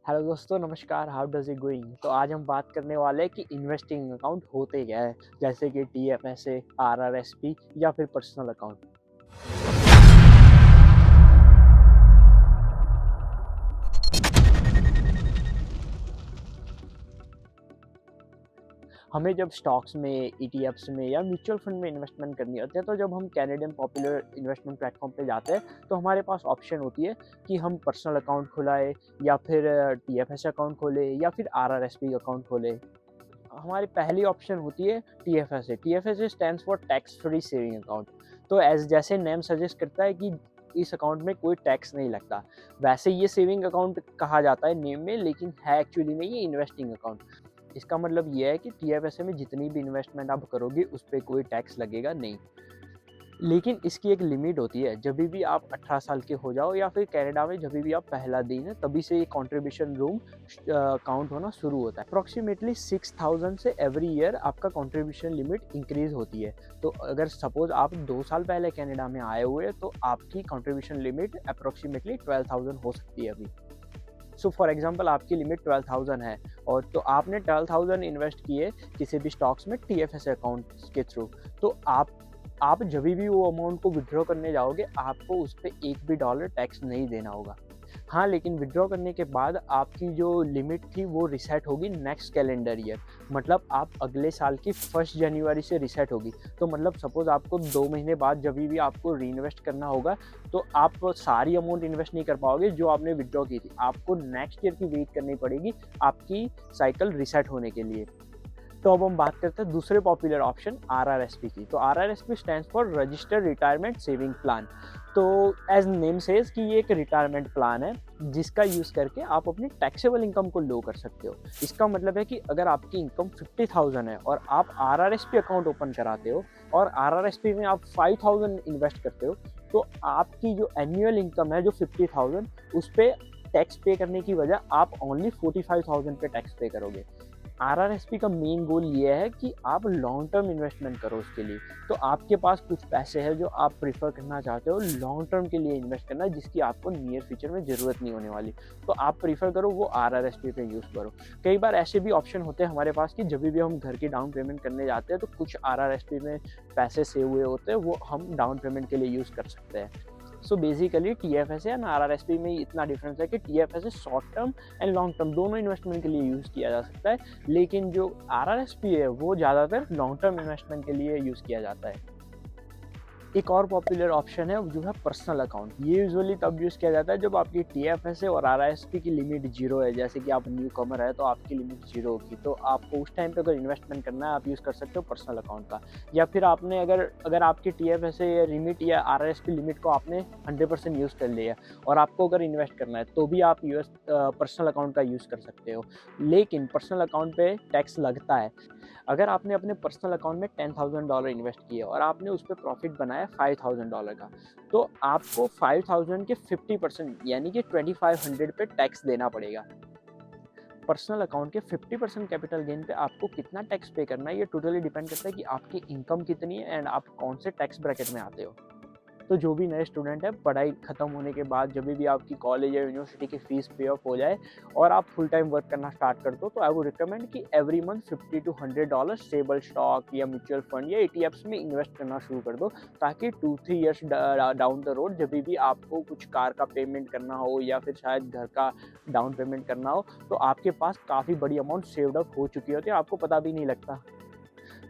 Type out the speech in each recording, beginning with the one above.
Hello दोस्तों, नमस्कार। How does it going? तो आज हम बात करने वाले हैं कि इन्वेस्टिंग अकाउंट होते क्या है, जैसे कि टीएफएसए, आरआरएसपी या फिर पर्सनल अकाउंट। हमें जब स्टॉक्स में, ईटीएफ्स में या म्यूचुअल फंड में इन्वेस्टमेंट करनी होती है, तो जब हम कैनेडियन पॉपुलर इन्वेस्टमेंट प्लेटफॉर्म पे जाते हैं, तो हमारे पास ऑप्शन होती है कि हम पर्सनल अकाउंट खुलाएँ या फिर टीएफएस अकाउंट खोलें या फिर आरआरएसपी अकाउंट खोलें। हमारी पहली ऑप्शन होती है TFSA. TFSA stands for tax free saving account. तो जैसे नेम सजेस्ट करता है कि इस अकाउंट में कोई टैक्स नहीं लगता। वैसे ये सेविंग अकाउंट कहा जाता है नेम में, लेकिन है एक्चुअली में ये इन्वेस्टिंग अकाउंट। इसका मतलब ये है कि टीएफएसए में जितनी भी इन्वेस्टमेंट आप करोगे उस पे कोई टैक्स लगेगा नहीं। लेकिन इसकी एक लिमिट होती है। जभी भी आप 18 साल के हो जाओ या फिर कनाडा में जभी भी आप पहला दिन है, तभी से ये कंट्रीब्यूशन रूम काउंट होना शुरू होता है। अप्रॉक्सीमेटली 6000 से एवरी ईयर आपका कंट्रीब्यूशन लिमिट इंक्रीज होती है। तो अगर सपोज आप 2 साल पहले कनाडा में आए हुए हैं, तो आपकी कंट्रीब्यूशन लिमिट अप्रॉक्सीमेटली 12,000 हो सकती है अभी। सो फॉर एग्जांपल आपकी लिमिट 12,000 है, और तो आपने 12,000 इन्वेस्ट किए किसी भी स्टॉक्स में टीएफएस अकाउंट के थ्रू। तो आप जभी भी वो अमाउंट को विड्रॉ करने जाओगे, आपको उस पे एक भी डॉलर टैक्स नहीं देना होगा। हाँ, लेकिन विड्रॉ करने के बाद आपकी जो लिमिट थी वो रीसेट होगी नेक्स्ट कैलेंडर ईयर। मतलब आप अगले साल की 1 जनवरी से रीसेट होगी। तो मतलब सपोज़ आपको 2 महीने बाद जभी भी आपको रीइन्वेस्ट करना होगा, तो आप सारी अमाउंट इन्वेस्ट नहीं कर पाओगे जो आपने विड्रॉ की थी। आपको नेक्स्ट ईयर की वेट करनी पड़ेगी आपकी साइकिल रीसेट होने के लिए। तो अब हम बात करते हैं दूसरे पॉपुलर ऑप्शन आरआरएसपी की। तो RRSP stands for registered retirement saving plan. तो एज नेम सेज कि ये एक रिटायरमेंट प्लान है जिसका यूज़ करके आप अपनी टैक्सेबल इनकम को लो कर सकते हो। इसका मतलब है कि अगर आपकी इनकम 50,000 है और आप आरआरएसपी अकाउंट ओपन कराते हो और आरआरएसपी में आप 5,000 इन्वेस्ट करते हो, तो आपकी जो एनुअल इनकम है जो 50,000, उस पर टैक्स पे करने की वजह आप ओनली 45,000 पे टैक्स पे करोगे। आरआरएसपी का मेन गोल ये है कि आप लॉन्ग टर्म इन्वेस्टमेंट करो उसके लिए। तो आपके पास कुछ पैसे हैं जो आप प्रेफर करना चाहते हो लॉन्ग टर्म के लिए इन्वेस्ट करना, जिसकी आपको नियर फ्यूचर में ज़रूरत नहीं होने वाली। तो आप प्रेफर करो वो आरआरएसपी पे यूज़ करो। कई बार ऐसे भी ऑप्शन होते हैं हमारे पास कि जब भी हम घर की डाउन पेमेंट करने जाते हैं, तो कुछ आरआरएसपी में पैसे सेव हुए होते हैं, वो हम डाउन पेमेंट के लिए यूज़ कर सकते हैं। सो बेसिकली टीएफएसए एंड आरआरएसपी में इतना डिफरेंस है कि TFSA short term and long term दोनों इन्वेस्टमेंट के लिए यूज़ किया जा सकता है, लेकिन जो आरआरएसपी है वो ज़्यादातर लॉन्ग टर्म इन्वेस्टमेंट के लिए यूज़ किया जाता है। एक और पॉपुलर ऑप्शन है जो है पर्सनल अकाउंट। ये यूजुअली तब यूज़ किया जाता है जब आपकी टीएफएसए और आरआरएसपी की लिमिट 0 है। जैसे कि आप न्यू कमर है तो आपकी लिमिट 0 होगी, तो आपको उस टाइम पे अगर इन्वेस्टमेंट करना है आप यूज़ कर सकते हो पर्सनल अकाउंट का। या फिर आपने अगर आपकी टीएफएसए या लिमिट या आरआरएसपी लिमिट को आपने 100% यूज़ कर लिया और आपको अगर इन्वेस्ट करना है, तो भी आप पर्सनल अकाउंट का यूज़ कर सकते हो। लेकिन पर्सनल अकाउंट पे टैक्स लगता है। अगर आपने अपने पर्सनल अकाउंट में $10,000 इन्वेस्ट किए और आपने उस पे प्रॉफिट बनाया $5,000 का, तो आपको 5,000 के 50% यानी कि 2500 पे टैक्स देना पड़ेगा। पर्सनल अकाउंट के 50% कैपिटल गेन पे आपको कितना टैक्स पे करना है, ये टोटली डिपेंड करता है कि आपकी इनकम कितनी है एंड आप कौन से टैक्स ब्रैकेट में आते हो। तो जो भी नए स्टूडेंट है, पढ़ाई खत्म होने के बाद जब भी आपकी कॉलेज या यूनिवर्सिटी की फीस पे ऑफ हो जाए और आप फुल टाइम वर्क करना स्टार्ट कर दो, तो आई वुड रिकमेंड कि every month $50 to $100 stable stock या म्यूचुअल फंड या ईटीएफ्स में इन्वेस्ट करना शुरू कर दो, ताकि 2-3 ईयर्स डाउन द रोड जब भी आपको कुछ कार का पेमेंट करना हो या फिर शायद घर का डाउन पेमेंट करना हो, तो आपके पास काफ़ी बड़ी अमाउंट सेव्ड अप हो चुकी होती है, आपको पता भी नहीं लगता।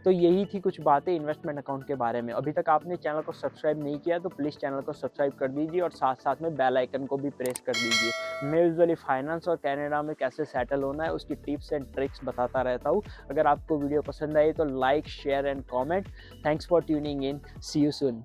तो यही थी कुछ बातें इन्वेस्टमेंट अकाउंट के बारे में। अभी तक आपने चैनल को सब्सक्राइब नहीं किया तो प्लीज़ चैनल को सब्सक्राइब कर दीजिए और साथ-साथ में बेल आइकन को भी प्रेस कर दीजिए। मैं यूजुअली फाइनेंस और कनाडा में कैसे सेटल होना है उसकी टिप्स एंड ट्रिक्स बताता रहता हूँ। अगर आपको वीडियो पसंद आई तो like, share and comment. Thanks for tuning in. See you soon.